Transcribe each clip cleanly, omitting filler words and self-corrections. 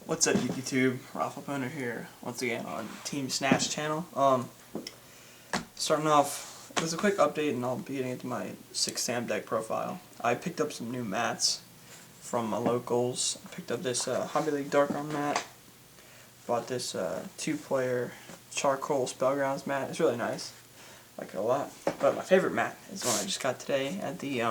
What's up, YouTube? roflpwnr here once again on Team Snatch channel. Starting off, there's a quick update, and I'll be getting into my 6 Sam deck profile. I picked up some new mats from my locals. I picked up this Hobby League Dark Arm mat. Bought this 2-player charcoal Spellgrounds mat. It's really nice. I like it a lot. But my favorite mat is one I just got today at the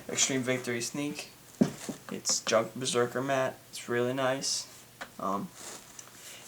Extreme Victory Sneak. It's Junk Berserker mat. It's really nice. And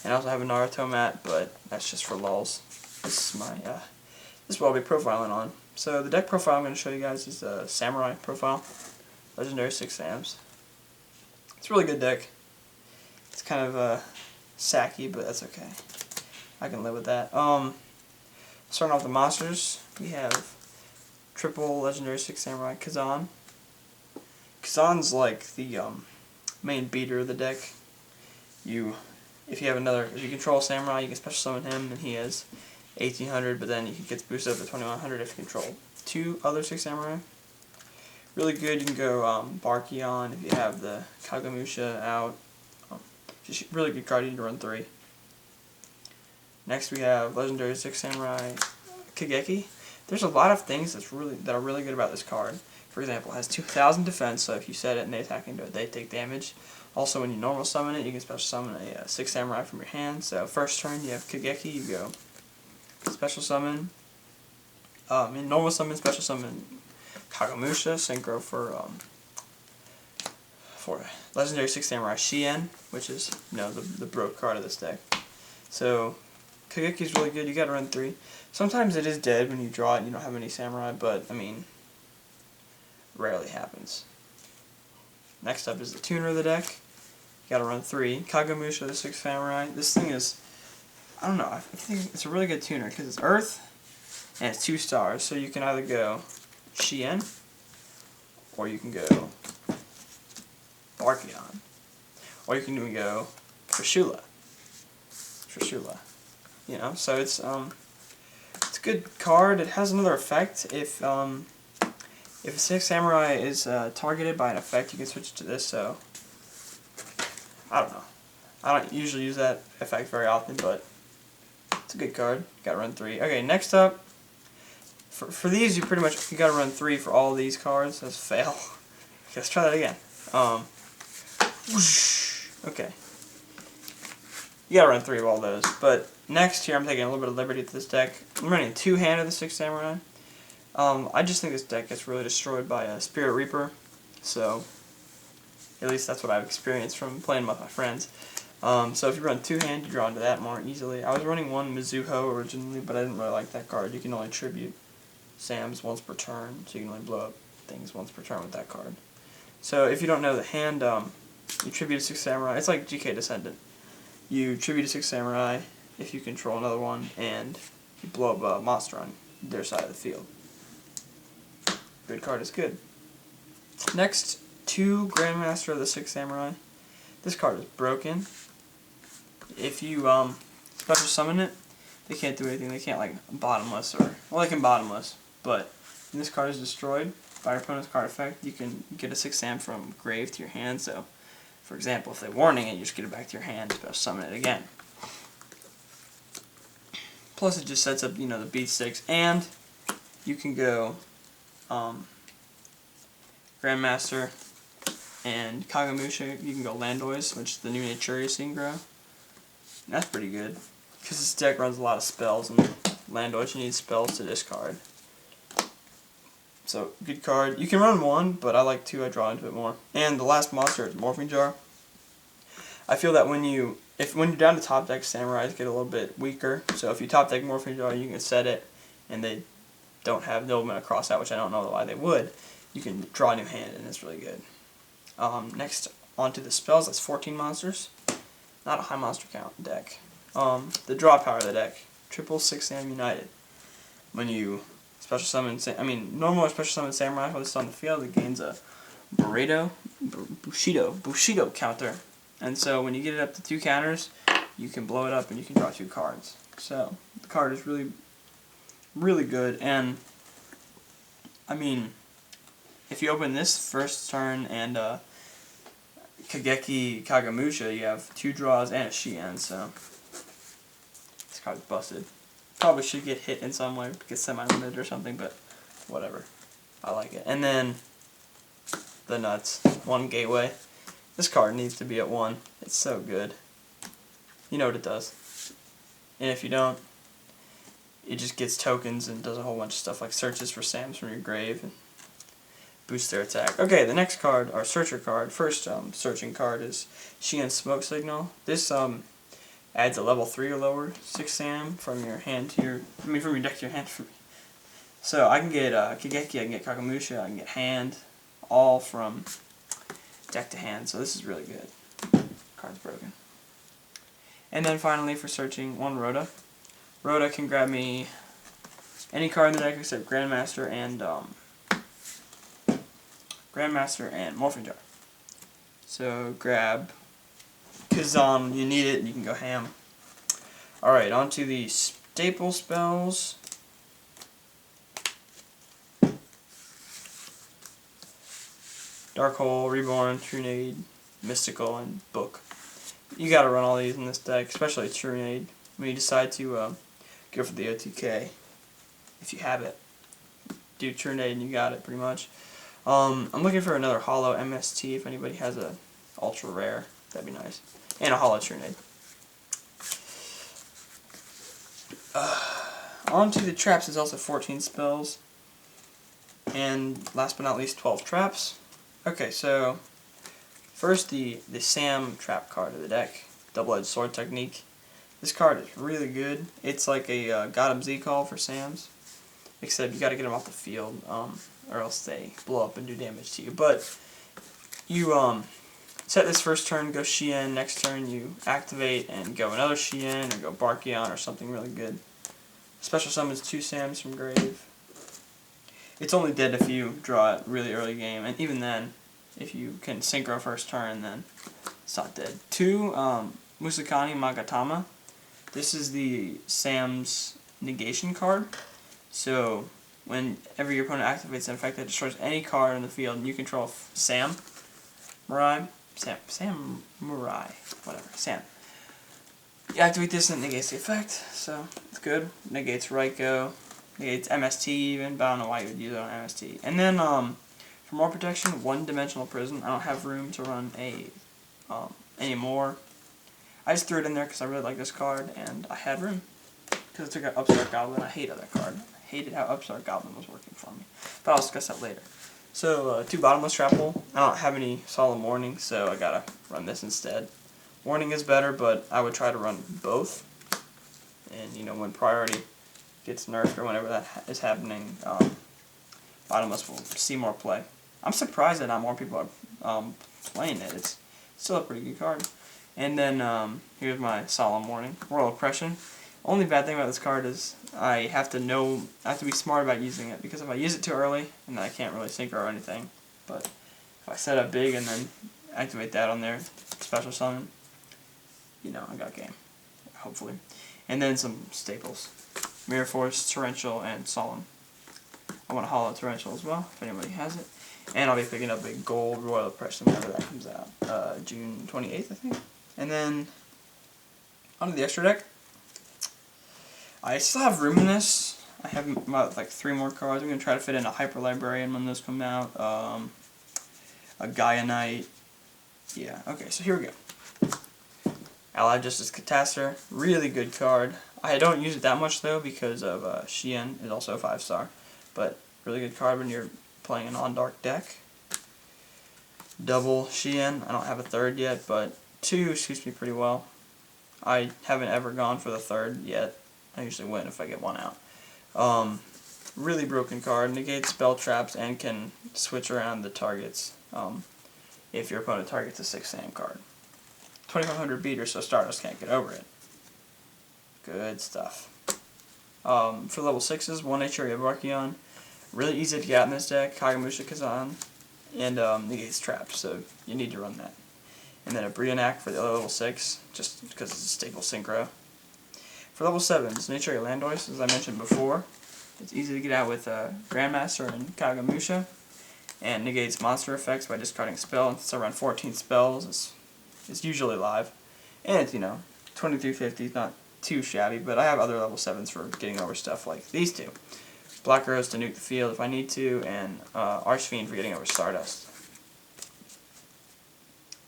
I also have a Naruto mat, but that's just for lulz. This is my this is what I'll be profiling on. So the deck profile I'm going to show you guys is a Samurai profile, Legendary 6 Sams. It's a really good deck. It's kind of sacky, but that's okay. I can live with that. Starting off with the monsters, we have triple Legendary 6 Samurai Kazan. Kazan's like the main beater of the deck. If you control Samurai, you can special summon him, and he has 1800, but then he gets boosted up to 2100 if you control 2 other 6 Samurai. Really good. You can go Barkion if you have the Kagamusha out. Just really good card. You need to run 3. Next we have Legendary 6 Samurai Kageki. There's a lot of things that are really good about this card. For example, it has 2000 defense, so if you set it and they attack into it, they take damage. Also, when you normal summon it, you can special summon a 6 Samurai from your hand. So first turn, you have Kageki, you go special summon. In normal summon, special summon Kagamusha, synchro for Legendary 6 Samurai Shien, which is the broke card of this deck. So Kageki is really good. You got to run 3. Sometimes it is dead when you draw it and you don't have any Samurai, but I mean, rarely happens. Next up is the tuner of the deck. You gotta run 3. Kagamusha, the 6 Samurai. This thing is, I don't know, I think it's a really good tuner because it's Earth and it's 2 stars. So you can either go Shien or you can go Barkion, or you can even go Trishula. You know, so it's a good card. It has another effect. If a 6 Samurai is targeted by an effect, you can switch to this, so I don't know. I don't usually use that effect very often, but it's a good card. Gotta run 3. Okay, next up, for these, you gotta run 3 for all of these cards. That's a fail. Okay, let's try that again. Okay. You gotta run 3 of all those. But next here, I'm taking a little bit of liberty with this deck. I'm running 2-hand of the 6 Samurai. I just think this deck gets really destroyed by a Spirit Reaper, so at least that's what I've experienced from playing with my friends. So if you run 2-hand, you draw into that more easily. I was running 1 Mizuho originally, but I didn't really like that card. You can only tribute Sams once per turn, so you can only blow up things once per turn with that card. So if you don't know the hand, you tribute a 6 Samurai. It's like GK Descendant. You tribute a 6 Samurai if you control another one, and you blow up a monster on their side of the field. Good card is good. Next, 2 Grandmaster of the 6 Samurai. This card is broken. If you special summon it, they can't do anything. They can't like bottomless well, they can bottomless, but when this card is destroyed by your opponent's card effect, you can get a 6 Sam from grave to your hand. So, for example, if they're warning it, you just get it back to your hand, special summon it again. Plus, it just sets up the beat sticks, and you can go Grandmaster and Kagamusha. You can go Landois, which is the new Naturia Synchro. That's pretty good, because this deck runs a lot of spells, and Landois, you need spells to discard. So, good card. You can run 1, but I like 2, I draw into it more. And the last monster is Morphing Jar. I feel that when you're down to top deck, Samurais get a little bit weaker, so if you top deck Morphing Jar, you can set it, and they don't have no limit cross out, which I don't know why they would. You can draw a new hand, and it's really good. Next, onto the spells. That's 14 monsters. Not a high monster count deck. The draw power of the deck. Triple 6 Sam United. When you special summon, normal or special summon Samurai while this is on the field, it gains a Bushido counter. And so when you get it up to 2 counters, you can blow it up and you can draw 2 cards. So the card is really good, and I mean, if you open this first turn and Kageki Kagamusha, you have 2 draws and a Shien, so this card's busted. Probably should get hit in some way, get semi-limited or something, but whatever. I like it. And then the nuts, 1 gateway. This card needs to be at 1. It's so good. You know what it does. And if you don't, it just gets tokens and does a whole bunch of stuff like searches for Sams from your grave and boosts their attack. Okay, the next card, our searcher card, first searching card is Shien Smoke Signal. This adds a level 3 or lower 6 Sam from your hand to your, from your deck to your hand. So I can get Kageki, I can get Kagamusha, I can get hand, all from deck to hand. So this is really good. Card's broken. And then finally for searching, 1 Rhoda. Rhoda can grab me any card in the deck except Grandmaster and Morphing Jar. So grab Kazan, you need it, and you can go ham. Alright, on to the staple spells. Dark Hole, Reborn, Trunade, Mystical, and Book. You gotta run all these in this deck, especially Trunade, when you decide to go for the OTK. If you have it, do Trunade and you got it pretty much. I'm looking for another Hollow MST if anybody has a ultra rare, that'd be nice. And a Hollow Trunade. On to the traps is also 14 spells. And last but not least, 12 traps. Okay, so first the Sam trap card of the deck, Double-Edged Sword Technique. This card is really good. It's like a Got 'em Z call for Sams, except you gotta get them off the field, or else they blow up and do damage to you. But you set this first turn, go Shien, next turn you activate and go another Shien or go Barkion or something really good. Special summons 2 Sams from grave. It's only dead if you draw it really early game, and even then, if you can synchro first turn, then it's not dead. 2 Musakani Magatama. This is the Sam's negation card. So whenever your opponent activates an effect that destroys any card in the field, and you control Sam, Sam, whatever, Sam. You activate this and it negates the effect, so it's good. Negates Raikou, negates MST even, but I don't know why you would use it on MST. And then for more protection, 1-dimensional prison. I don't have room to run any more. I just threw it in there because I really like this card, and I had room. Because it took out Upstart Goblin. I hated that card. I hated how Upstart Goblin was working for me. But I'll discuss that later. So, 2 Bottomless Trap Hole. I don't have any Solemn Warning, so I gotta run this instead. Warning is better, but I would try to run both. And, you know, when priority gets nerfed or whenever that is happening, Bottomless will see more play. I'm surprised that not more people are playing it. It's still a pretty good card. And then here's my Solemn Warning. Royal Oppression. Only bad thing about this card is I have to be smart about using it, because if I use it too early, then I can't really synchro or anything. But if I set up big and then activate that on there, special summon, you know, I got game, hopefully. And then some staples. Mirror Force, Torrential, and Solemn. I want a Hollow Torrential as well, if anybody has it. And I'll be picking up a gold Royal Oppression whenever that comes out. June 28th, I think. And then, onto the extra deck. I still have room in this. I have about like 3 more cards. I'm going to try to fit in a Hyper Librarian when those come out. A Gaia Knight. Yeah, okay, so here we go. Allied Justice Catastor. Really good card. I don't use it that much though because of Shien is also a 5-star. But really good card when you're playing an on-dark deck. Double Shien. I don't have a 3rd yet, but 2 suits me pretty well. I haven't ever gone for the 3rd yet. I usually win if I get 1 out. Really broken card. Negates spell traps and can switch around the targets if your opponent targets a 6 Sam card. 2500 beater, so Stardust can't get over it. Good stuff. For level 6s, 1 Area Barkion. Really easy to get out in this deck. Kagamusha Kazan. And negates traps, so you need to run that. And then a Brionac for the other level 6, just because it's a staple synchro. For level 7s, Area Landois, as I mentioned before. It's easy to get out with Grandmaster and Kagamusha. and negates monster effects by discarding a spell. It's around 14 spells. It's usually live. And it's, 2350 is not too shabby, but I have other level 7s for getting over stuff like these two. Black Rose to nuke the field if I need to, and Archfiend for getting over Stardust.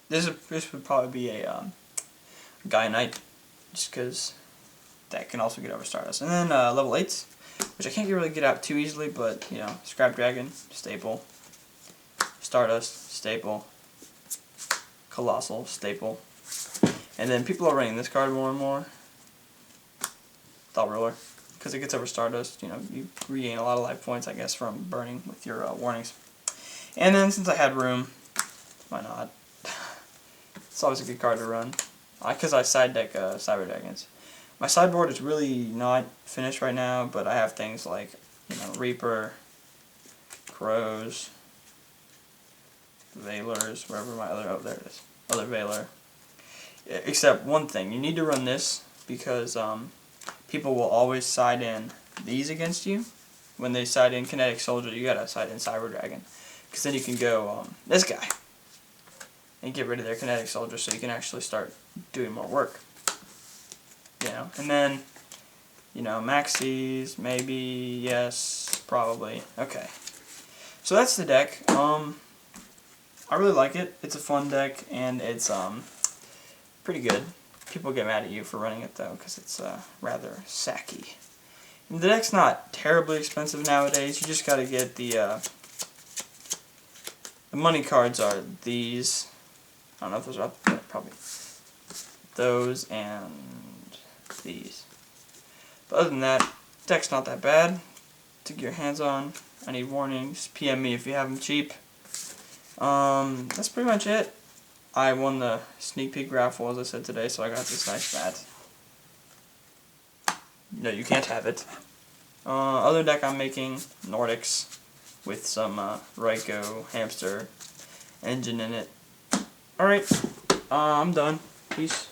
This would probably be a Gaia Knight, just because that can also get over Stardust. And then level 8s, which I can't really get out too easily, but, Scrap Dragon, staple. Stardust, staple. Colossal, staple. And then people are running this card more and more. Thought Ruler, because it gets over Stardust. You regain a lot of life points, I guess, from burning with your warnings. And then since I had room, why not? It's always a good card to run. Because I side deck Cyber Dragons. My sideboard is really not finished right now, but I have things like, Reaper, Crows, Veilers, wherever my other, oh there it is, other Veiler. Except one thing, you need to run this because people will always side in these against you. When they side in Kinetic Soldier, you gotta side in Cyber Dragon. Because then you can go, this guy, and get rid of their Kinetic Soldier so you can actually start doing more work. And then, Maxis, maybe, yes, probably. Okay. So that's the deck. I really like it. It's a fun deck, and it's, pretty good. People get mad at you for running it though, because it's rather sacky. And the deck's not terribly expensive nowadays. You just got to get the money cards are these. I don't know if those are up there, probably those and these. But other than that, deck's not that bad to get your hands on. I need warnings. PM me if you have them cheap. That's pretty much it. I won the sneak peek raffle, as I said today, so I got this nice mat. No, you can't have it. Other deck I'm making, Nordics, with some Raikou hamster engine in it. Alright, I'm done. Peace.